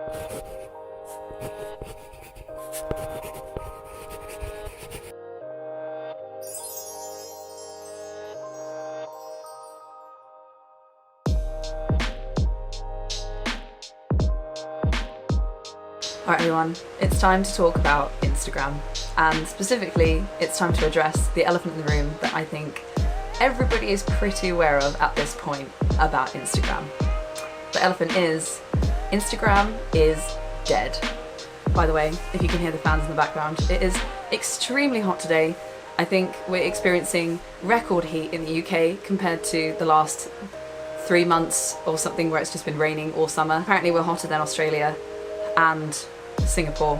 Alright everyone, it's time to talk about Instagram, and specifically it's time to address the elephant in the room that I think everybody is pretty aware of at this point about Instagram. The elephant is, Instagram is dead. By the way, if you can hear the fans in the background, it is extremely hot today. I think we're experiencing record heat in the UK compared to the last 3 months or something where it's just been raining all summer. Apparently we're hotter than Australia and Singapore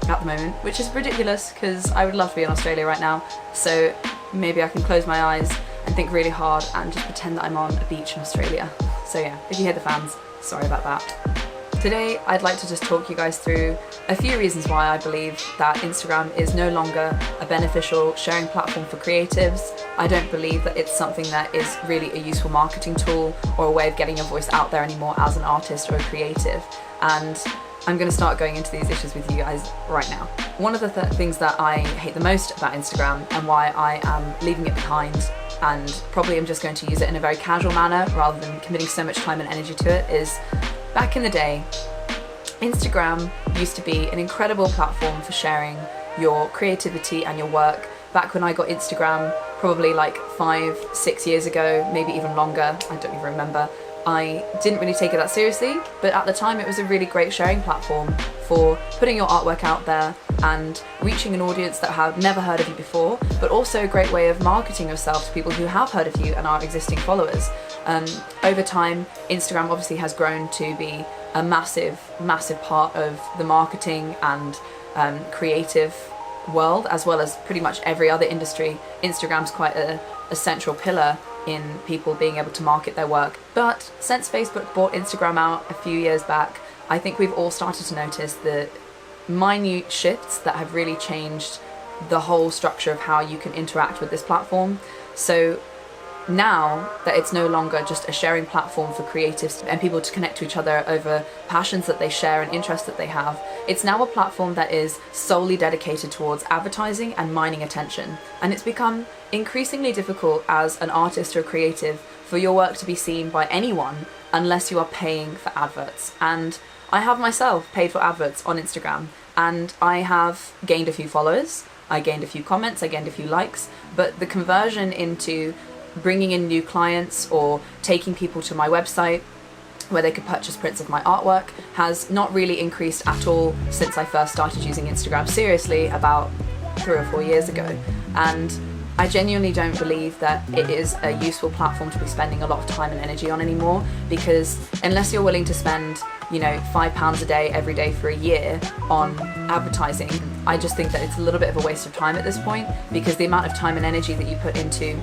at the moment, which is ridiculous because I would love to be in Australia right now. So maybe I can close my eyes and think really hard and just pretend that I'm on a beach in Australia. So yeah, if you hear the fans, sorry about that. Today I'd like to just talk you guys through a few reasons why I believe that Instagram is no longer a beneficial sharing platform for creatives. I don't believe that it's something that is really a useful marketing tool or a way of getting your voice out there anymore as an artist or a creative. And I'm going to start going into these issues with you guys right now. One of the things that I hate the most about Instagram and why I am leaving it behind, and probably I'm just going to use it in a very casual manner rather than committing so much time and energy to it, is back in the day, Instagram used to be an incredible platform for sharing your creativity and your work. Back when I got Instagram, probably like 5-6 years ago, maybe even longer, I don't even remember, I didn't really take it that seriously, but at the time it was a really great sharing platform for putting your artwork out there and reaching an audience that have never heard of you before, but also a great way of marketing yourself to people who have heard of you and are existing followers. Over time, Instagram obviously has grown to be a massive part of the marketing and creative world, as well as pretty much every other industry. Instagram's quite a central pillar in people being able to market their work. But since Facebook bought Instagram out a few years back, I think we've all started to notice the minute shifts that have really changed the whole structure of how you can interact with this platform. So now that it's no longer just a sharing platform for creatives and people to connect to each other over passions that they share and interests that they have, it's now a platform that is solely dedicated towards advertising and mining attention. And it's become increasingly difficult as an artist or a creative for your work to be seen by anyone unless you are paying for adverts. And I have myself paid for adverts on Instagram, and I have gained a few followers, I gained a few comments, I gained a few likes, but the conversion into bringing in new clients or taking people to my website where they could purchase prints of my artwork has not really increased at all since I first started using Instagram seriously about 3 or 4 years ago. And I genuinely don't believe that it is a useful platform to be spending a lot of time and energy on anymore, because unless you're willing to spend, £5 a day every day for a year on advertising, I just think that it's a little bit of a waste of time at this point, because the amount of time and energy that you put into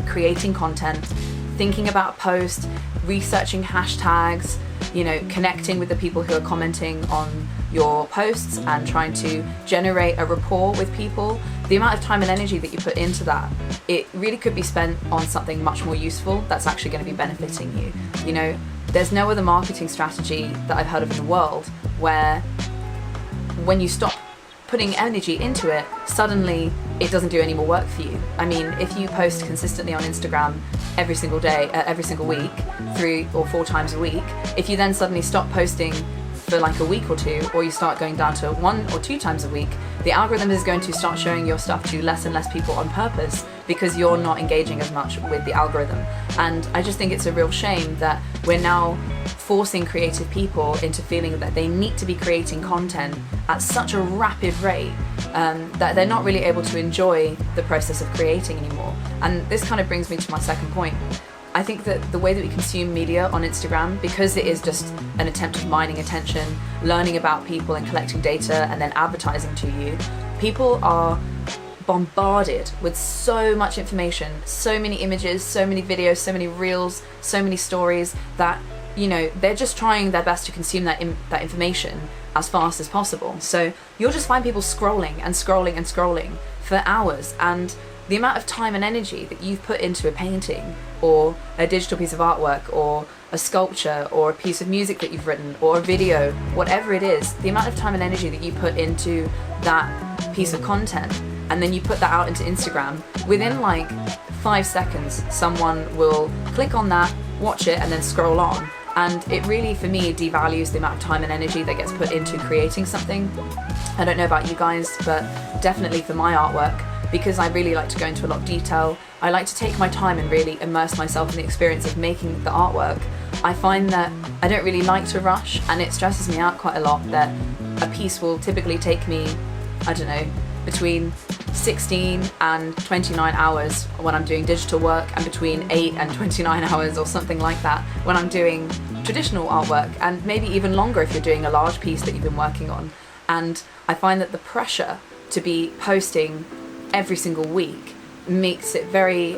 creating content, thinking about a post, researching hashtags, connecting with the people who are commenting on your posts and trying to generate a rapport with people, the amount of time and energy that you put into that, it really could be spent on something much more useful that's actually going to be benefiting you. There's no other marketing strategy that I've heard of in the world where when you stop putting energy into it, suddenly it doesn't do any more work for you. I mean, if you post consistently on Instagram every single day, every single week, 3 or 4 times a week, if you then suddenly stop posting for like a week or two, or you start going down to 1 or 2 times a week, the algorithm is going to start showing your stuff to less and less people on purpose because you're not engaging as much with the algorithm. And I just think it's a real shame that we're now forcing creative people into feeling that they need to be creating content at such a rapid rate that they're not really able to enjoy the process of creating anymore. And this kind of brings me to my second point. I think that the way that we consume media on Instagram, because it is just an attempt of mining attention, learning about people and collecting data and then advertising to you, people are bombarded with so much information, so many images, so many videos, so many reels, so many stories that, they're just trying their best to consume that information as fast as possible. So you'll just find people scrolling and scrolling and scrolling for hours, and the amount of time and energy that you've put into a painting or a digital piece of artwork or a sculpture or a piece of music that you've written or a video, whatever it is, the amount of time and energy that you put into that piece of content, and then you put that out into Instagram, within like 5 seconds someone will click on that, watch it, and then scroll on. And it really, for me, devalues the amount of time and energy that gets put into creating something. I don't know about you guys, but definitely for my artwork, because I really like to go into a lot of detail, I like to take my time and really immerse myself in the experience of making the artwork. I find that I don't really like to rush, and it stresses me out quite a lot that a piece will typically take me, I don't know, between 16 and 29 hours when I'm doing digital work, and between 8 and 29 hours or something like that when I'm doing traditional artwork, and maybe even longer if you're doing a large piece that you've been working on. And I find that the pressure to be posting every single week makes it very,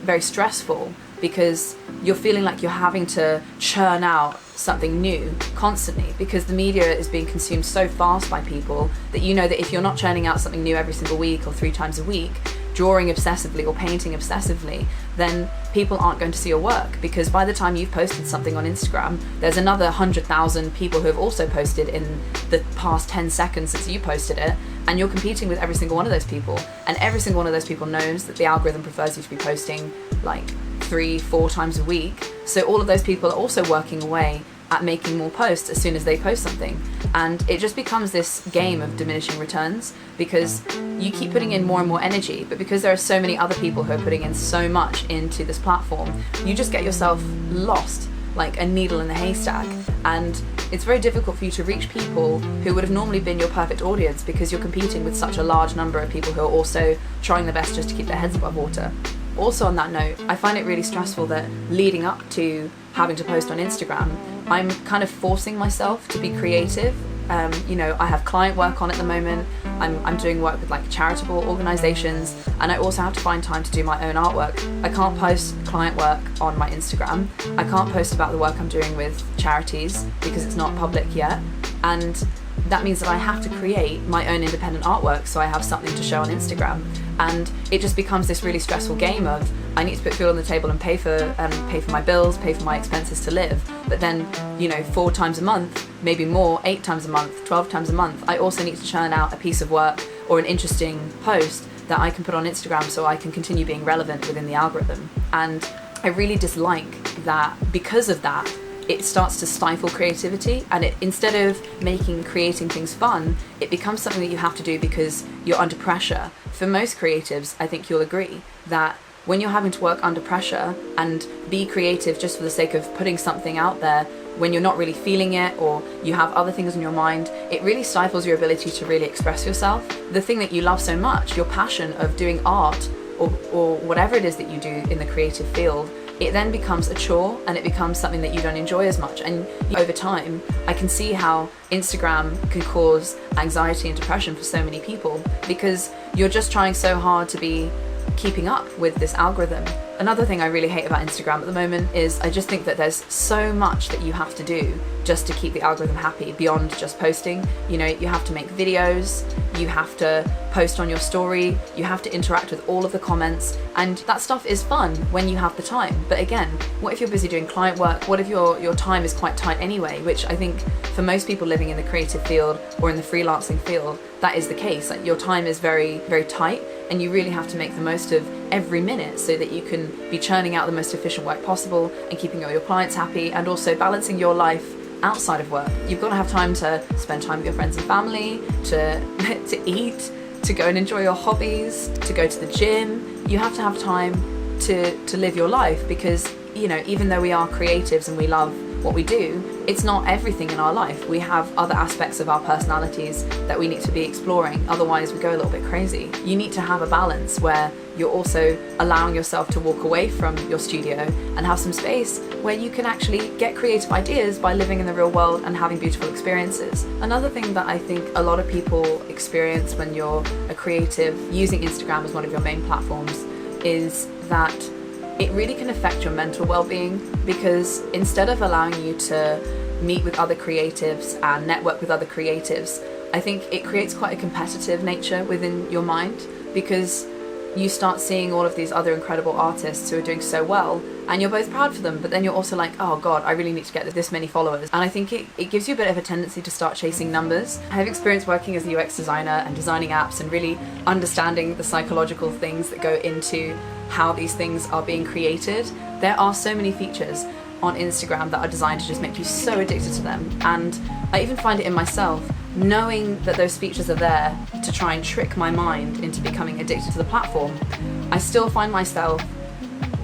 very stressful, because you're feeling like you're having to churn out something new constantly, because the media is being consumed so fast by people that you know that if you're not churning out something new every single week or 3 times a week, drawing obsessively or painting obsessively, then people aren't going to see your work, because by the time you've posted something on Instagram, there's another 100,000 people who have also posted in the past 10 seconds since you posted it, and you're competing with every single one of those people, and every single one of those people knows that the algorithm prefers you to be posting like 3-4 times a week. So all of those people are also working away at making more posts as soon as they post something, and it just becomes this game of diminishing returns, because you keep putting in more and more energy, but because there are so many other people who are putting in so much into this platform, you just get yourself lost like a needle in the haystack, and it's very difficult for you to reach people who would have normally been your perfect audience, because you're competing with such a large number of people who are also trying their best just to keep their heads above water. Also, on that note, I find it really stressful that leading up to having to post on Instagram, I'm kind of forcing myself to be creative. I have client work on at the moment. I'm doing work with like charitable organizations, and I also have to find time to do my own artwork. I can't post client work on my Instagram. I can't post about the work I'm doing with charities because it's not public yet. And that means that I have to create my own independent artwork so I have something to show on Instagram. And it just becomes this really stressful game of, I need to put food on the table and pay for my bills, pay for my expenses to live. But then, 4 times a month, maybe more, 8 times a month, 12 times a month, I also need to churn out a piece of work or an interesting post that I can put on Instagram so I can continue being relevant within the algorithm. And I really dislike that because of that, it starts to stifle creativity, and instead of creating things fun, it becomes something that you have to do because you're under pressure. For most creatives, I think you'll agree that when you're having to work under pressure and be creative just for the sake of putting something out there, when you're not really feeling it or you have other things in your mind, it really stifles your ability to really express yourself. The thing that you love so much, your passion of doing art or whatever it is that you do in the creative field, it then becomes a chore, and it becomes something that you don't enjoy as much. And over time, I can see how Instagram can cause anxiety and depression for so many people, because you're just trying so hard to be keeping up with this algorithm. Another thing I really hate about Instagram at the moment is I just think that there's so much that you have to do just to keep the algorithm happy beyond just posting. You have to make videos, you have to post on your story, you have to interact with all of the comments, and that stuff is fun when you have the time. But again, what if you're busy doing client work? What if your time is quite tight anyway, which I think for most people living in the creative field or in the freelancing field, that is the case. Like, your time is very, very tight, and you really have to make the most of every minute so that you can be churning out the most efficient work possible and keeping all your clients happy, and also balancing your life outside of work. You've got to have time to spend time with your friends and family, to eat, to go and enjoy your hobbies, to go to the gym. You have to have time to live your life, because even though we are creatives and we love what we do, it's not everything in our life. We have other aspects of our personalities that we need to be exploring, otherwise we go a little bit crazy. You need to have a balance where you're also allowing yourself to walk away from your studio and have some space where you can actually get creative ideas by living in the real world and having beautiful experiences. Another thing that I think a lot of people experience when you're a creative using Instagram as one of your main platforms is that it really can affect your mental well-being, because instead of allowing you to meet with other creatives and network with other creatives, I think it creates quite a competitive nature within your mind, because you start seeing all of these other incredible artists who are doing so well, and you're both proud for them, but then you're also like, oh god, I really need to get this many followers. And I think it gives you a bit of a tendency to start chasing numbers. I have experience working as a UX designer and designing apps and really understanding the psychological things that go into how these things are being created. There are so many features on Instagram that are designed to just make you so addicted to them, and I even find it in myself, knowing that those features are there to try and trick my mind into becoming addicted to the platform. I still find myself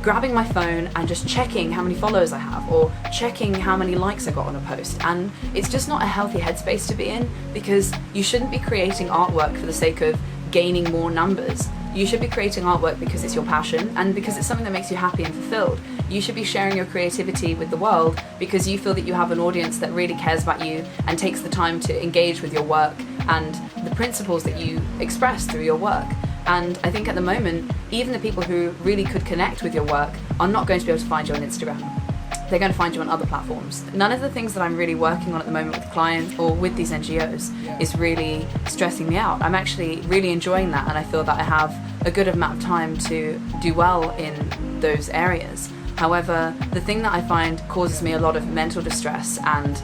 grabbing my phone and just checking how many followers I have, or checking how many likes I got on a post, and it's just not a healthy headspace to be in, because you shouldn't be creating artwork for the sake of gaining more numbers. You should be creating artwork because it's your passion and because it's something that makes you happy and fulfilled. You should be sharing your creativity with the world because you feel that you have an audience that really cares about you and takes the time to engage with your work and the principles that you express through your work. And I think at the moment, even the people who really could connect with your work are not going to be able to find you on Instagram. They're going to find you on other platforms. None of the things that I'm really working on at the moment with clients or with these NGOs is really stressing me out. I'm actually really enjoying that, and I feel that I have a good amount of time to do well in those areas. However, the thing that I find causes me a lot of mental distress and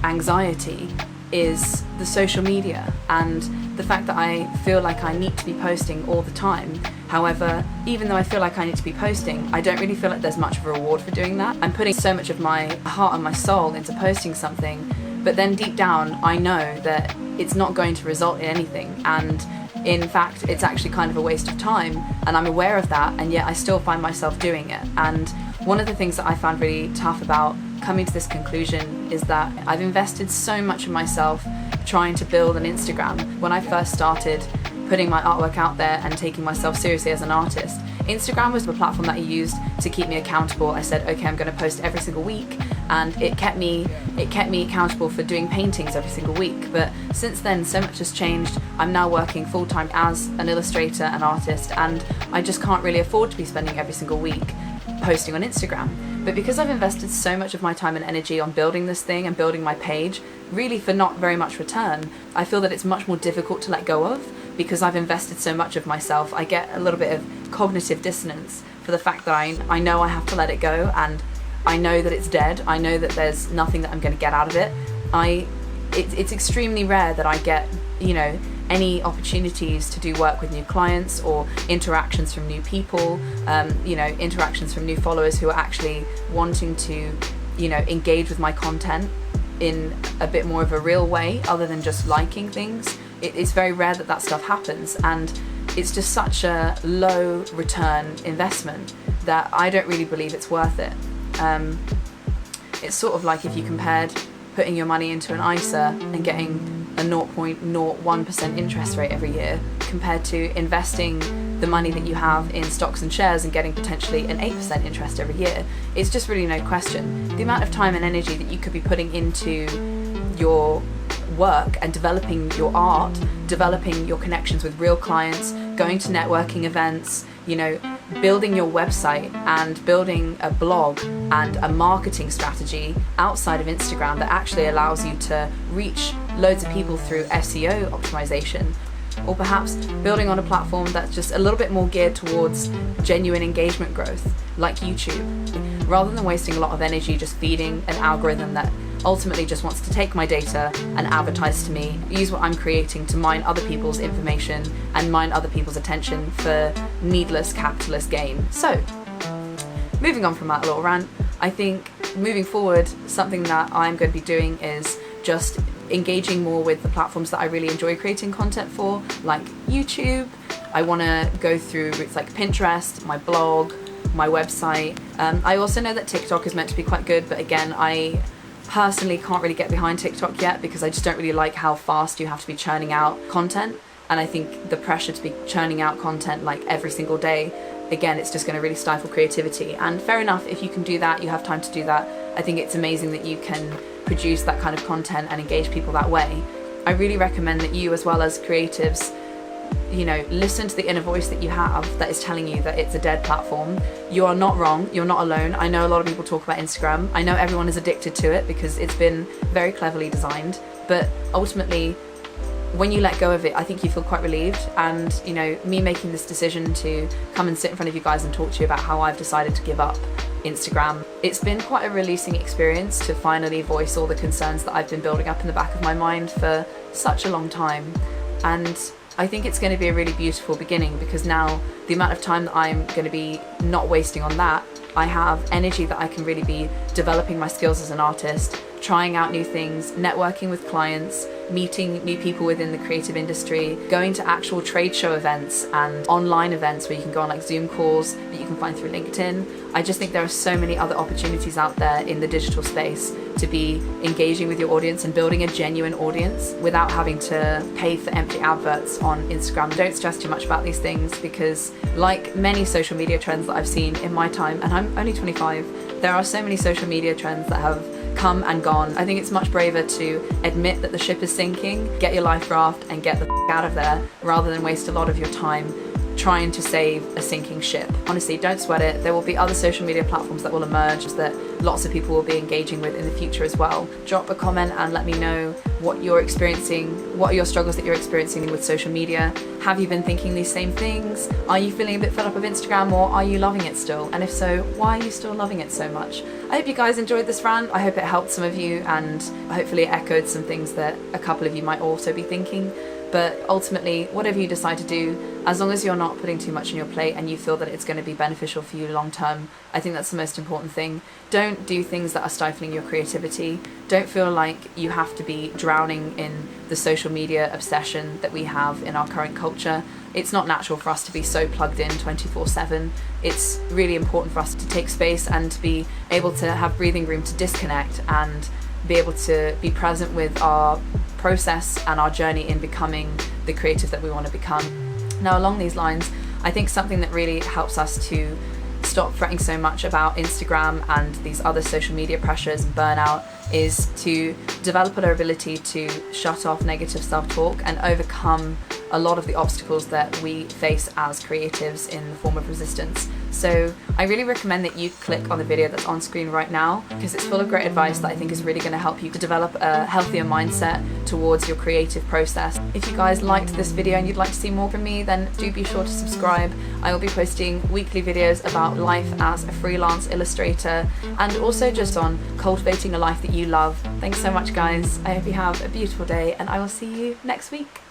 anxiety is the social media and the fact that I feel like I need to be posting all the time. However, even though I feel like I need to be posting, I don't really feel like there's much of a reward for doing that. I'm putting so much of my heart and my soul into posting something, but then deep down I know that it's not going to result in anything, and in fact it's actually kind of a waste of time, and I'm aware of that, and yet I still find myself doing it. And one of the things that I found really tough about coming to this conclusion is that I've invested so much of myself trying to build an Instagram. When I first started putting my artwork out there and taking myself seriously as an artist, Instagram was the platform that I used to keep me accountable. I said, okay, I'm going to post every single week, and it kept me accountable for doing paintings every single week. But since then, so much has changed. I'm now working full-time as an illustrator and artist, and I just can't really afford to be spending every single week posting on Instagram. But because I've invested so much of my time and energy on building this thing and building my page, really for not very much return, I feel that it's much more difficult to let go of. Because I've invested so much of myself, I get a little bit of cognitive dissonance for the fact that I know I have to let it go, and I know that it's dead. I know that there's nothing that I'm going to get out of it. It's extremely rare that I get, any opportunities to do work with new clients or interactions from new people, interactions from new followers who are actually wanting to, engage with my content in a bit more of a real way other than just liking things. It's very rare that stuff happens, and it's just such a low return investment that I don't really believe it's worth it. It's sort of like if you compared putting your money into an ISA and getting a 0.01% interest rate every year compared to investing the money that you have in stocks and shares and getting potentially an 8% interest every year. It's just really no question. The amount of time and energy that you could be putting into your work and developing your art, developing your connections with real clients, going to networking events, building your website and building a blog and a marketing strategy outside of Instagram that actually allows you to reach loads of people through SEO optimization, or perhaps building on a platform that's just a little bit more geared towards genuine engagement growth, like YouTube, rather than wasting a lot of energy just feeding an algorithm that ultimately just wants to take my data and advertise to me, use what I'm creating to mine other people's information and mine other people's attention for needless capitalist gain. So, moving on from that little rant, I think moving forward, something that I'm going to be doing is just engaging more with the platforms that I really enjoy creating content for, like YouTube. I want to go through routes like Pinterest, my blog, my website. I also know that TikTok is meant to be quite good, but again, I personally can't really get behind TikTok yet because I just don't really like how fast you have to be churning out content, and I think the pressure to be churning out content like every single day, again, it's just going to really stifle creativity. And fair enough, if you can do that, you have time to do that. I think it's amazing that you can produce that kind of content and engage people that way. I really recommend that you, as well as creatives, listen to the inner voice that you have that is telling you that it's a dead platform. You are not wrong, you're not alone. I know a lot of people talk about Instagram. I know everyone is addicted to it because it's been very cleverly designed, but ultimately when you let go of it, I think you feel quite relieved. And you know, me making this decision to come and sit in front of you guys and talk to you about how I've decided to give up Instagram, it's been quite a releasing experience to finally voice all the concerns that I've been building up in the back of my mind for such a long time. And I think it's going to be a really beautiful beginning, because now the amount of time that I'm going to be not wasting on that, I have energy that I can really be developing my skills as an artist, trying out new things, networking with clients, meeting new people within the creative industry, going to actual trade show events and online events where you can go on like Zoom calls that you can find through LinkedIn. I just think there are so many other opportunities out there in the digital space to be engaging with your audience and building a genuine audience without having to pay for empty adverts on Instagram. Don't stress too much about these things, because like many social media trends that I've seen in my time, and I'm only 25, there are so many social media trends that have come and gone. I think it's much braver to admit that the ship is sinking, get your life raft and get the out of there, rather than waste a lot of your time trying to save a sinking ship. Honestly, don't sweat it. There will be other social media platforms that will emerge that lots of people will be engaging with in the future as well. Drop a comment and let me know what you're experiencing, what are your struggles that you're experiencing with social media. Have you been thinking these same things? Are you feeling a bit fed up of Instagram, or are you loving it still? And if so, why are you still loving it so much? I hope you guys enjoyed this rant. I hope it helped some of you, and hopefully it echoed some things that a couple of you might also be thinking. But ultimately, whatever you decide to do, as long as you're not putting too much on your plate and you feel that it's going to be beneficial for you long term, I think that's the most important thing. Don't do things that are stifling your creativity. Don't feel like you have to be drowning in the social media obsession that we have in our current culture. It's not natural for us to be so plugged in 24/7. It's really important for us to take space and to be able to have breathing room to disconnect and be able to be present with our process and our journey in becoming the creative that we want to become. Now, along these lines, I think something that really helps us to stop fretting so much about Instagram and these other social media pressures and burnout is to develop our ability to shut off negative self-talk and overcome a lot of the obstacles that we face as creatives in the form of resistance. So I really recommend that you click on the video that's on screen right now, because it's full of great advice that I think is really going to help you to develop a healthier mindset towards your creative process. If you guys liked this video and you'd like to see more from me, then do be sure to subscribe. I will be posting weekly videos about life as a freelance illustrator, and also just on cultivating a life that you love. Thanks so much, guys. I hope you have a beautiful day, and I will see you next week.